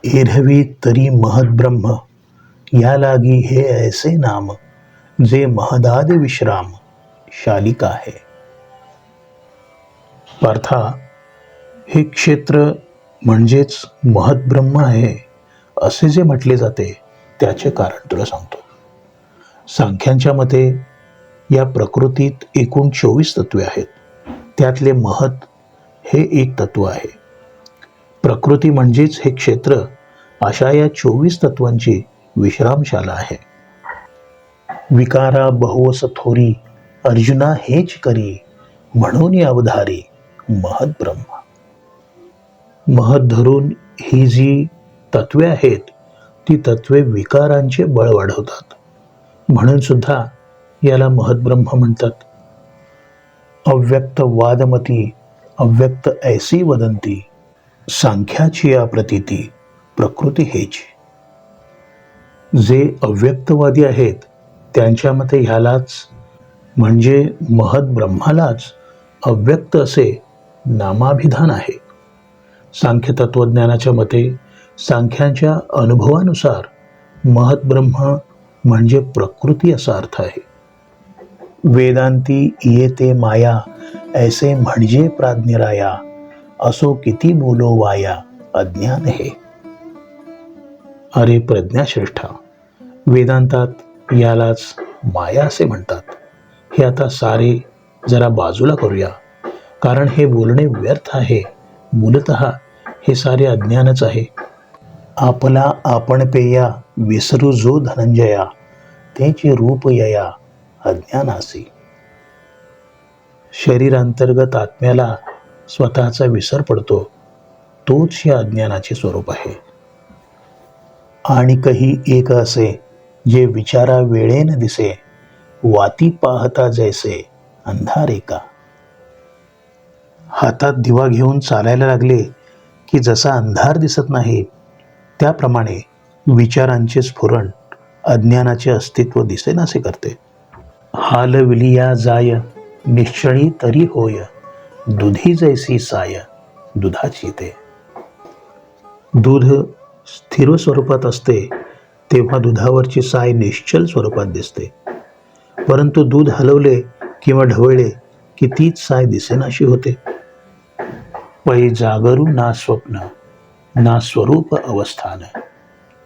एरवी तरी महद्ब्रह्म, या लागी हे ऐसे नाम, जे महदादि विश्राम शालिका आहे. पार्था, हे क्षेत्र म्हणजेच महद्ब्रह्म आहे असे जे म्हटले जाते त्याचे कारण तुला सांगतो. सांख्यांच्या मते या प्रकृतीत एकूण 24 तत्वे आहेत. त्यातले महत हे एक तत्व आहे. प्रकृती म्हणजेच हे क्षेत्र अशा या 24 तत्वांची विश्रामशाला आहे. विकारा बहुवस थोरी, अर्जुना हेच करी, म्हणून अवधारी महद्ब्रह्म. महत धरून ही जी तत्वे आहेत ती तत्वे विकारांचे बळ वाढवतात, म्हणून सुद्धा याला महद्ब्रह्म म्हणतात. अव्यक्त वादमती, अव्यक्त ऐसी वदंती, सांख्याची या प्रतीती प्रकृती हेच. जे अव्यक्तवादी आहेत त्यांच्या मते ह्यालाच म्हणजे महद्ब्रह्मालाच अव्यक्त असे नामाभिधान आहे. सांख्य तत्वज्ञानाच्या मते सांख्यांच्या अनुभवानुसार महद्ब्रह्म म्हणजे प्रकृती असा अर्थ आहे. वेदांती येते माया, ऐसे म्हणजे प्राज्ञराया, असो किती बोलो वाया, अज्ञान हे. अरे प्रज्ञाश्रेष्ठा, वेदांतात यालाच माया असे म्हणतात. हे आता सारे जरा बाजूला करूया, कारण हे बोलणे व्यर्थ आहे. मूलतः हे सारे अज्ञानच आहे. आपला आपण पेया, विसरू जो धनंजया, तेचे रूप यया अज्ञानासी. शरीरांतर्गत आत्म्याला स्वतःचा विसर पडतो, तोच या अज्ञानाचे स्वरूप आहे. आणि काही एक असे, जे विचारा वेळेन दिसे, वाती पाहता जैसे अंधारे का. हातात दिवा घेऊन चालायला लागले की जसा अंधार दिसत नाही, त्याप्रमाणे विचारांचे स्फुरण अज्ञानाचे अस्तित्व दिसेनासे करते. हालविलिया जाय, निश्चळी तरी होय, दुधी जैसी साय, दुधाची ते. दूध स्थिर स्वरूपात असते तेव्हा दुधावरची साय निश्चल स्वरूपात दिसते, परंतु दूध हलवले किंवा ढवळले की तीच साय दिसेनाशी होते. पै जागरू ना स्वप्न, ना स्वरूप अवस्थान,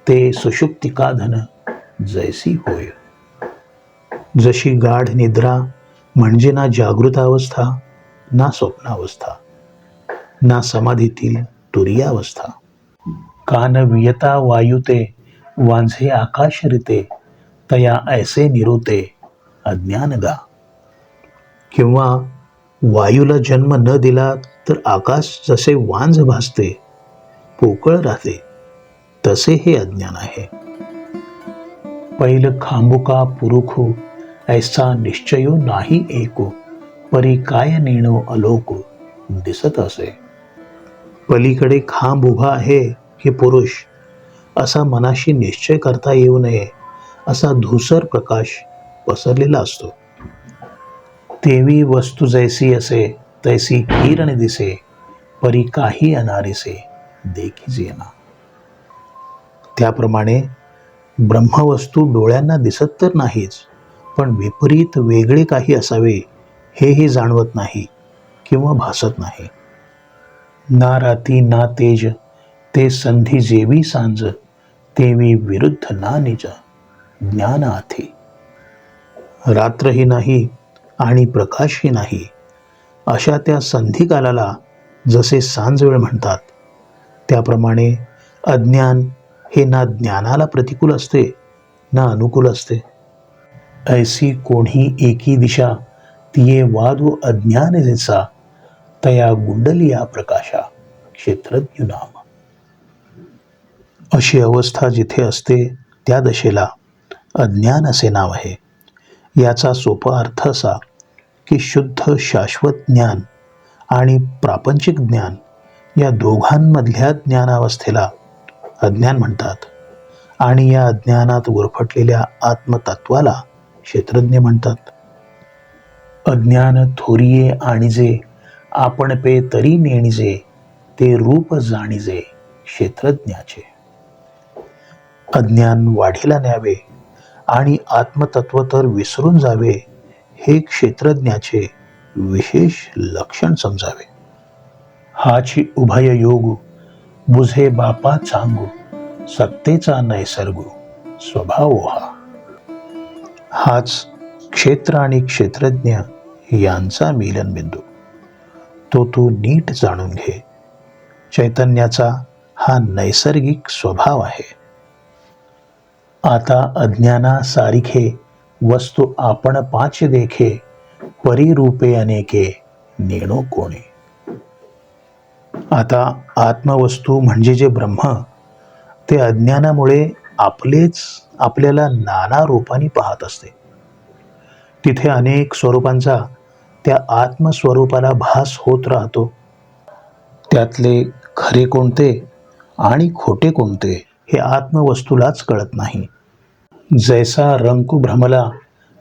ते सुषुप्तिकाधन जैसी होय. जशी गाढ निद्रा म्हणजे ना जागृत अवस्था, ना स्वप्नावस्था, ना समाधीतील तुरीयावस्था. कान वियता वायुते, वांझे आकाश रिते, तया ऐसे निरुते अज्ञान गा. किंवा वायूला जन्म न दिला तर आकाश जसे वांझ भासते, पोकळ राहते, तसे हे अज्ञान आहे. पैल खांबुका पुरुखू, ऐसा निश्चयो नाही एको, परी काय नेणो अलोको दिसत असे. पलीकडे खांब उभा आहे हे पुरुष, असा मनाशी निश्चय करता येऊ नये असा धूसर प्रकाश पसरलेला असतो. तेवी वस्तू जैसी असे, तैसी किरण दिसे, परी काही अनारिसे देखी जेना. त्याप्रमाणे ब्रह्मवस्तू डोळ्यांना दिसत तर नाहीच, पण विपरीत वेगळे काही असावे हेही जाणवत नाही किंवा भासत नाही. ना राती ना तेज, ते संधी जेवी सांज, तेवी विरुद्ध ना निज ज्ञान आथे. रात्रही नाही आणि प्रकाशही नाही, अशा त्या संधिकालाला जसे सांज वेळ म्हणतात, त्याप्रमाणे अज्ञान हे ना ज्ञानाला प्रतिकूल असते ना अनुकूल असते. ऐसी कोणी एकी दिशा, तिये वादू अज्ञान जैसा, तया गुंडलिया प्रकाशा क्षेत्रज्ञ नाम. अशी अवस्था जिथे असते त्या दशेला अज्ञान असे नाव आहे. याचा सोपा अर्थ असा की शुद्ध शाश्वत ज्ञान आणि प्रापंचिक ज्ञान या दोघांमधल्या ज्ञानावस्थेला अज्ञान म्हणतात, आणि या अज्ञानात गुरफटलेल्या आत्मतत्वाला क्षेत्रज्ञ म्हणतात. अज्ञान थोरिये आणिजे, आपण पे तरी नेणिजे, ते रूप जाणिजे क्षेत्रज्ञाचे. अज्ञान वाढीला न्यावे आणि आत्मतत्व तर विसरून जावे, हे क्षेत्रज्ञाचे विशेष लक्षण समजावे. हाची उभय योगू बुझे बापा चांगू, सत्तेचा नैसर्गू स्वभाव हा. हाच क्षेत्र आणि क्षेत्रज्ञ यांचा मिलनबिंदू. तो तू नीट जाणून घे. चैतन्याचा हा नैसर्गिक स्वभाव आहे. आता अज्ञाना सारिखे वस्तू आपण पाच देखे, परिरूपे अनेके नेणो कोणे. आता आत्मवस्तू म्हणजे जे ब्रह्म, ते अज्ञानामुळे आपल्याला नाना रूपाने पाहत असते. तिथे अनेक स्वरूपांचा त्या आत्मस्वरूपाला भास होत राहतो. त्यातले खरे कोणते आणि खोटे कोणते हे आत्मवस्तूलाच कळत नाही. जैसा रंकू भ्रमला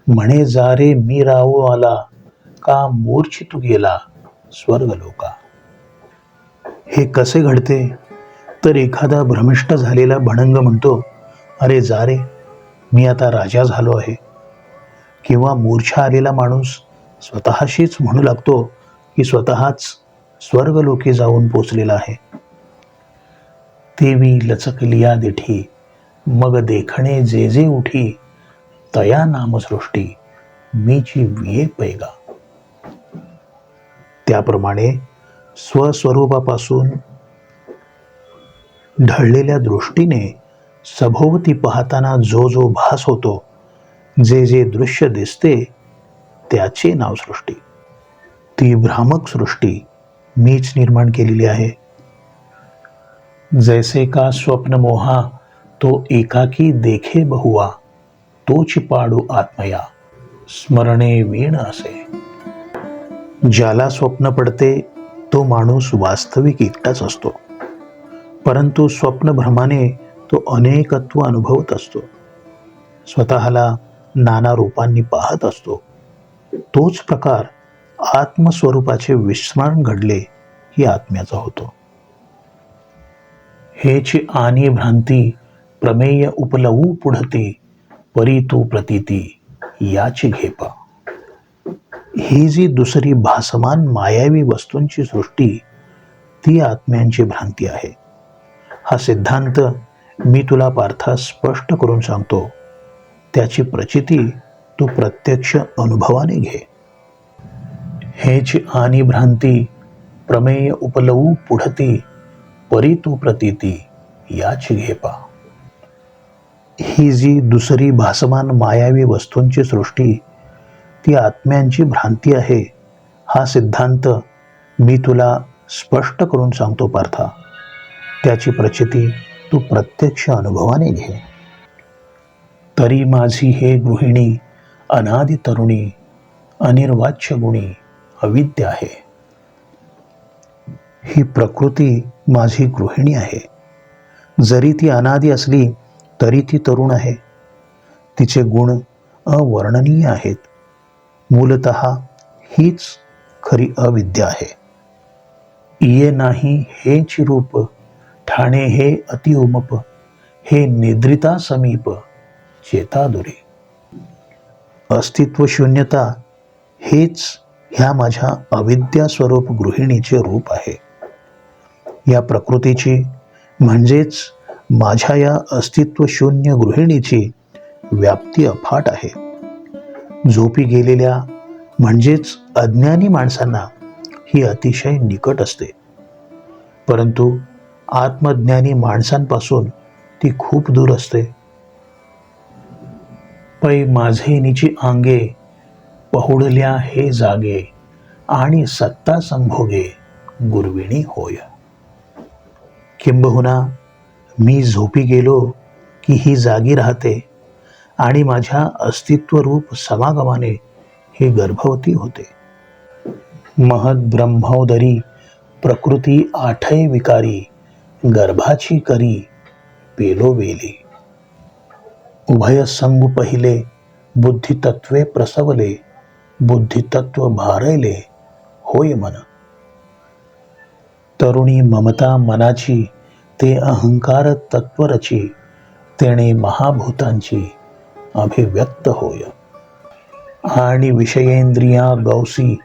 म्हणे जा रे मी रावो आला, का मूर्छितू गेला स्वर्ग लोका. हे कसे घडते तर एखादा भ्रमिष्ट झालेला भणंग म्हणतो, अरे जा रे मी आता राजा झालो आहे. किंवा मूर्छा आलेला माणूस स्वतःशीच म्हणू लागतो की स्वतःच स्वर्गलोकी जाऊन पोचलेला आहे. तेवी लचकलिया देठी मग देखणे जे जे उठी, तया नामसृष्टी मीची विये पैगा. त्याप्रमाणे स्वस्वरूपापासून ढळलेल्या दृष्टीने सभोवती पाहताना जो जो भास होतो, जे जे दृश्य दिसते, त्याचे नाव सृष्टी. ती भ्रामक सृष्टी मीच निर्माण केलेली आहे. जैसे का स्वप्न मोहा तो एकाकी देखे बहुवा, तोच पाडू आत्मया स्मरणे वीण असे. ज्याला स्वप्न पडते तो माणूस वास्तविक एकटाच असतो, परंतु स्वप्न भ्रमाने तो अनेकत्व अनुभवत असतो. स्वतःला नाना रूपांनी पाहत असतो. तोच प्रकार आत्मस्वरूपाचे विस्मरण घडले की आत्म्याचा होतो. हेची आणि भ्रांती प्रमेय उपलवू पुढती, परी तू प्रतीती याची घेपा. ही जी दुसरी भासमान मायावी वस्तूंची सृष्टी, ती आत्म्यांची भ्रांती आहे. हा सिद्धांत मी तुला पार्था स्पष्ट करून सांगतो. त्याची प्रचिती तू प्रत्यक्ष अनुभवाने घे. हेची आणि भ्रांती प्रमेय उपलवू पुढती, परी तू प्रतीती याची घेपा. ही जी दुसरी भासमान मायावी वस्तूंची सृष्टी, ती आत्म्यांची भ्रांती आहे. हा सिद्धांत मी तुला स्पष्ट करून सांगतो पार्था. त्याची प्रचिती तू प्रत्यक्ष अनुभवाने घे. तरी माझी हे गृहिणी अनादि तरुणी, अनिर्वाच्य गुणी अविद्या आहे. ही प्रकृती माझी गृहिणी आहे. जरी ती अनादि असली तरी ती तरुण आहे. तिचे गुण अवर्णनीय आहेत. मूलतः हीच खरी अविद्या आहे. इये नाही हेच रूप, ठाणे हे अतिउमप, हे निद्रिता समीप चेता दुरी. अस्तित्व शून्यता हेच ह्या माझ्या अविद्या स्वरूप गृहिणीचे रूप आहे. या प्रकृतीची म्हणजेच माझ्या या अस्तित्व शून्य गृहिणीची व्याप्ती अफाट आहे. झोपी गेलेल्या म्हणजेच अज्ञानी माणसांना ही अतिशय निकट असते, परंतु आत्मज्ञानी माणसांपासून ती खूप दूर असते. पै माझे निची आंगे, पहुडल्या हे जागे, आणि सत्ता संभोगे गुरविणी होय. किंबहुना मी झोपी गेलो की ही जागी राहते आणि माझ्या अस्तित्व रूप समागमाने ही गर्भवती होते. महद ब्रह्मोदरी प्रकृती आठय विकारी, गर्भाची करी पेलो वेली. उभय संगू पहिले बुद्धितत्वे प्रसवले, बुद्धितत्व भारैले होय मन. तरुणी ममता मनाची ते अहंकार तत्वरची, तेणे महाभूतांची अभिव्यक्त होय. आणि विषयेंद्रिया गौसी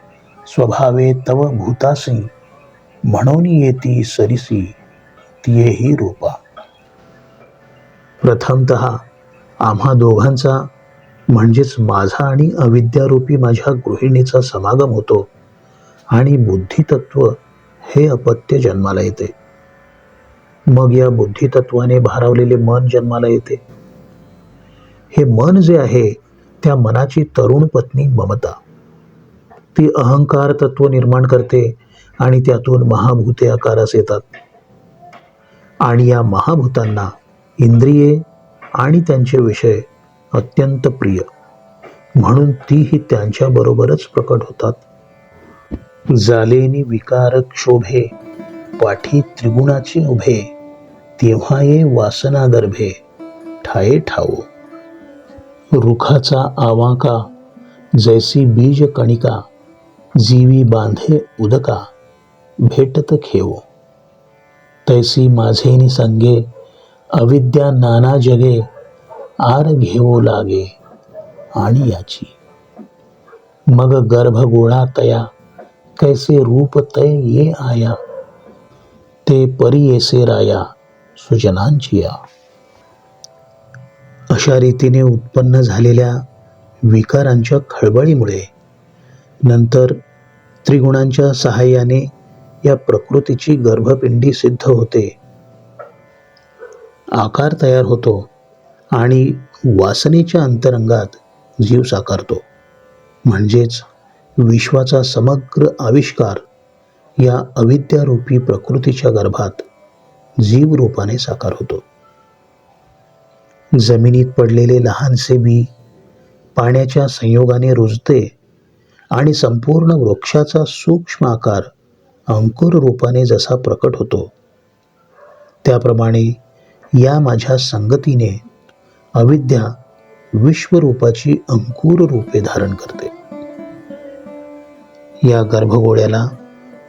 स्वभावे तव भूतासी, म्हणून येती सरिसी तियेही रूपा. प्रथमतः आम्हा दोघांचा म्हणजेच माझा आणि अविद्यारूपी माझ्या गृहिणीचा समागम होतो आणि बुद्धितत्व हे अपत्य जन्माला येते. मग या बुद्धितत्वाने भारावलेले मन जन्माला येते. हे मन जे आहे त्या मनाची तरुण पत्नी ममता, ती अहंकार तत्व निर्माण करते आणि त्यातून महाभूते आकारास येतात. आणि या महाभूतांना इंद्रिये आणि त्यांचे विषय अत्यंत प्रिय, म्हणून तीही त्यांच्या बरोबरच प्रकट होतात. जालेनी विकार क्षोभे पाठी त्रिगुणाचे उभे, तेव्हा ये वासना गर्भे ठाये ठावो. रुखाचा आवाका जैसी बीज कणिका, जीवी बांधे उदका भेटत खेवो. तैसी माझेनी संगे अविद्या नाना जगे, आर घेवो लागे आणि याची. मग गर्भगोळा तया कैसे रूप तय ये आया, ते परी येसे राया सुजनांची या. अशा रीतीने उत्पन्न झालेल्या विकारांच्या खळबळीमुळे नंतर त्रिगुणांच्या सहाय्याने या प्रकृतीची गर्भपिंडी सिद्ध होते, आकार तयार होतो आणि वासनेच्या अंतरंगात जीव साकारतो. म्हणजेच विश्वाचा समग्र आविष्कार या अविद्यारूपी प्रकृतीच्या गर्भात जीव रूपाने साकार होतो. जमिनीत पडलेले लहानसे बी पाण्याच्या संयोगाने रुजते आणि संपूर्ण वृक्षाचा सूक्ष्म आकार अंकुर रूपाने जसा प्रकट होतो, त्याप्रमाणे या माझ्या संगतीने अविद्या विश्वरूपाची अंकुर रूपे धारण करते. या गर्भगोळ्याला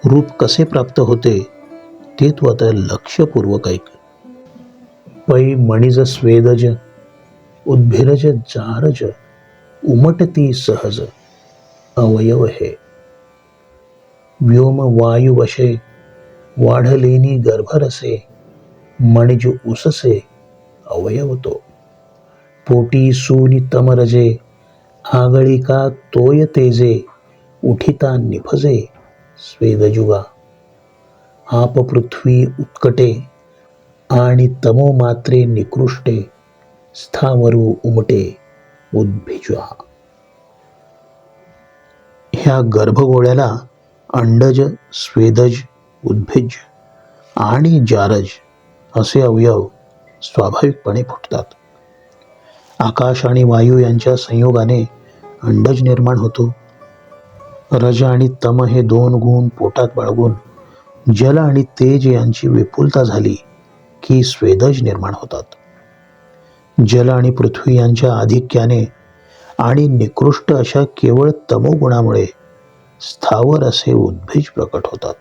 रूप कसे प्राप्त होते ते तू आता लक्षपूर्वक ऐक. पै मणिज स्वेदज उद्भिरज जारज, उमटती सहज अवयव हे. व्योम वायू वशे वाढलेनी गर्भरसे, मणिज उससे अवयव तो. पोटी सूनि तमरजे आगळिका तोय तेजे, उठिता निफजे स्वेदजुगा. आप पृथ्वी उत्कटे आणि तमो मात्रे निकृष्टे, स्थावरू उमटे उद्भिजा. ह्या गर्भगोळ्याला अंडज, स्वेदज, उद्भिज आणि जारज असे अवयव स्वाभाविकपणे फुटतात. आकाश आणि वायू यांच्या संयोगाने अंडज निर्माण होतो. रज आणि तम हे दोन गुण पोटात बाळगून जल आणि तेज यांची विपुलता झाली की स्वेदज निर्माण होतात. जल आणि पृथ्वी यांच्या आधिक्याने आणि निकृष्ट अशा केवळ तमोगुणामुळे स्थावर असे उद्भिज प्रकट होतात.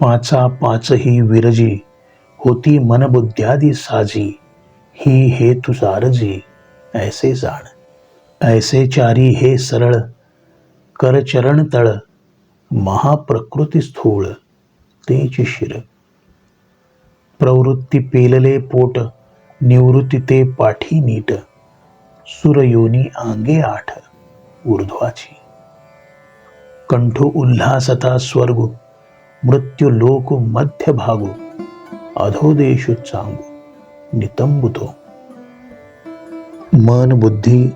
पाचा पाचही विरजी होती मनबुद्ध्यादी साजी, ही हे तुझारजी ऐसे जाण. ऐसे चारी हे सरळ करचरण तळ, महाप्रकृती स्थूळ तेच शिर. प्रवृत्ती पेलले पोट निवृत्ती ते पाठी नीट, सुरयोनी आंगे आठ ऊर्ध्वाची. कंठ उल्हासता स्वर्गु मृत्यू लोक मध्य भागू, अधोदेशु चांगू नितंबुतो. मन, बुद्धी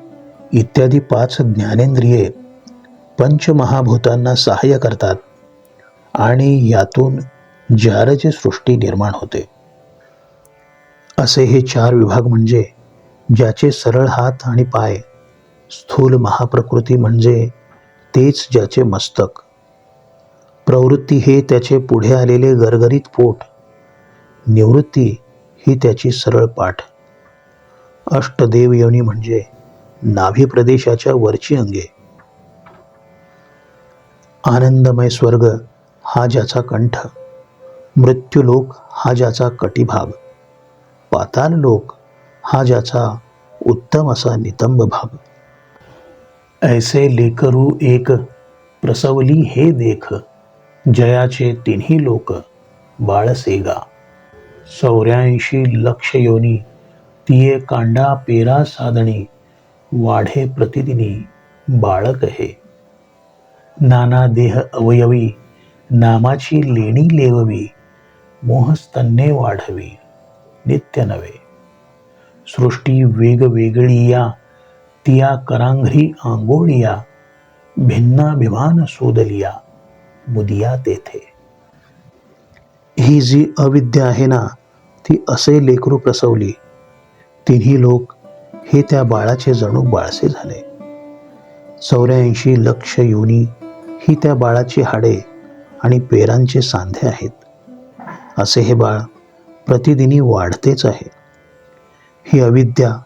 इत्यादी 5 ज्ञानेंद्रिये पंचमहाभूतांना सहाय्य करतात आणि यातून जारची सृष्टी निर्माण होते. असे हे 4 विभाग म्हणजे ज्याचे सरळ हात आणि पाय, स्थूल महाप्रकृती म्हणजे तेच ज्याचे मस्तक, प्रवृत्ती हे त्याचे पुढे आलेले गरगरीत पोट, निवृत्ती ही त्याची सरळ पाठ, अष्टदेव योनी म्हणजे नाभी प्रदेशाच्या वरची अंगे, आनंदमय स्वर्ग हा ज्याचा कंठ, मृत्यूलोक हा ज्याचा कटिभाग, पाताल लोक हा ज्याचा उत्तम असा नितंब भाग. ऐसे लेकरू एक प्रसवली हे देख, जयाचे तिन्ही लोक बाळसेगा. 84 लक्ष योनी तिये कांडा पेरा साधणी, वाढे प्रतिदिनी बाळक हे. नाना देह अवयवी नामाची लेणी लेववी, मोहस्तन्ये वाढवी नित्य नवे. सृष्टी वेगवेगळीया तिया करांघ्री आंगोळिया, भिन्नाभिमान सोदलिया मुदिया तेथे. ही जी अविद्या आहे ना, ती असे लेकरू प्रसवली. तिन्ही लोक हे त्या बाळाचे जणू बाळसे झाले. 84 लक्ष योनी ही त्या बाळाची हाडे आणि पेरांचे सांधे आहेत. असे हे बाळ प्रतिदिनी वाढतेच आहे. ही अविद्या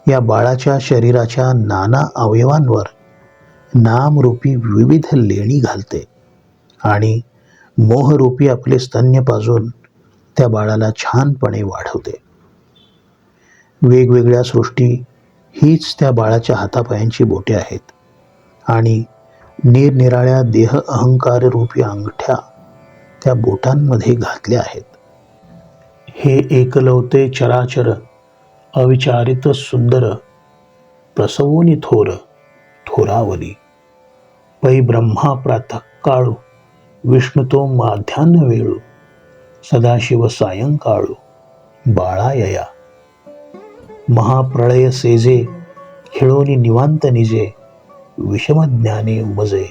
या बाळाच्या शरीराच्या नाना अवयवांवर नामरूपी विविध लेणी घालते आणि मोहरूपी आपले स्तन्य पाजून त्या बाळाला छानपणे वाढवते. वेगवेगळ्या सृष्टी हीच त्या बाळाच्या हातापायांची बोटे आहेत आणि निरनिराळ्या देह अहंकार रूपी अंगठ्या त्या बोटांमध्ये घातल्या आहेत. हे एकलवते चराचर अविचारित सुंदर, प्रसवोनी थोर थोरावली. पै ब्रह्मा प्रातः काळू, विष्णू तो माध्यान्ह वेळू, सदाशिव सायंकाळू बाळायया. महाप्रळय सेजे खेळोनी निवांत निजे, विषमज्ञाने उमजे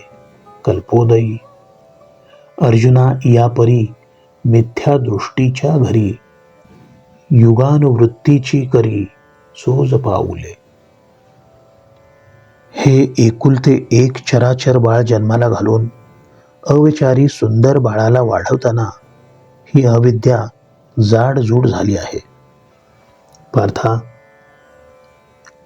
कल्पोदयी. अर्जुना या परी मिथ्या दृष्टीच्या घरी, युगानुवृत्तीची करी सोज पाऊले. हे एकुलते एक चराचर बाळ जन्माला घालून अविचारी सुंदर बाळाला वाढवताना ही अविद्या जाडजूड झाली आहे. पार्था,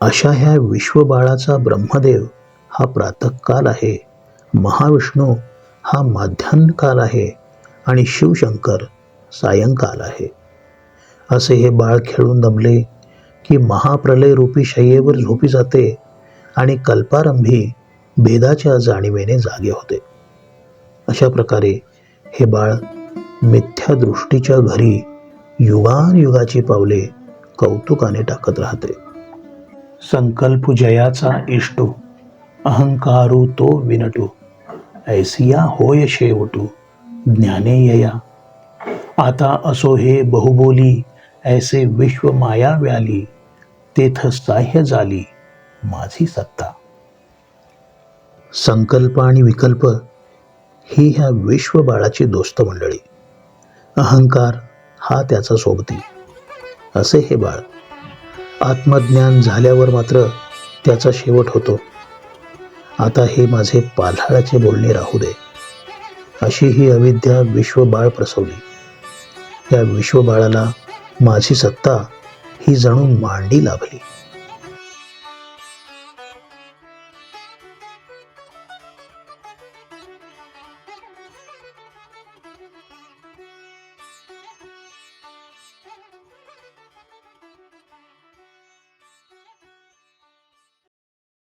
अशा ह्या विश्वबाळाचा ब्रह्मदेव हा प्रातःकाल आहे, महाविष्णू हा माध्यान्ह काल आहे आणि शिवशंकर सायंकाल आहे. असे हे बाळ खेळून दमले की महाप्रलय रूपी शय्येवर झोपी जाते आणि कल्पारंभी भेदाच्या जाणीवेने जागे होते. अशा प्रकारे हे बाळ मिथ्या दृष्टीच्या घरी युगानयुगाची पावले कौतुकाने टाकत राहते. संकल्प जयाचा इष्टू, अहंकारू तो विनटू, ऐसिया होय शेवटू ज्ञाने यया. आता असो हे बहुबोली, ऐसे विश्व माया व्याली, तेथ साह्य झाली माझी सत्ता. संकल्प आणि विकल्प ही ह्या विश्व बाळाची दोस्त मंडळी. अहंकार हा त्याचा सोबती. असे हे बाळ आत्मज्ञान झाल्यावर मात्र त्याचा शेवट होतो. आता हे माझे पाल्हाळाचे बोलणे राहू दे. अशी ही अविद्या विश्वबाळ प्रसवली. या विश्वबाळाला माझी सत्ता ही जणू मांडी लाभली.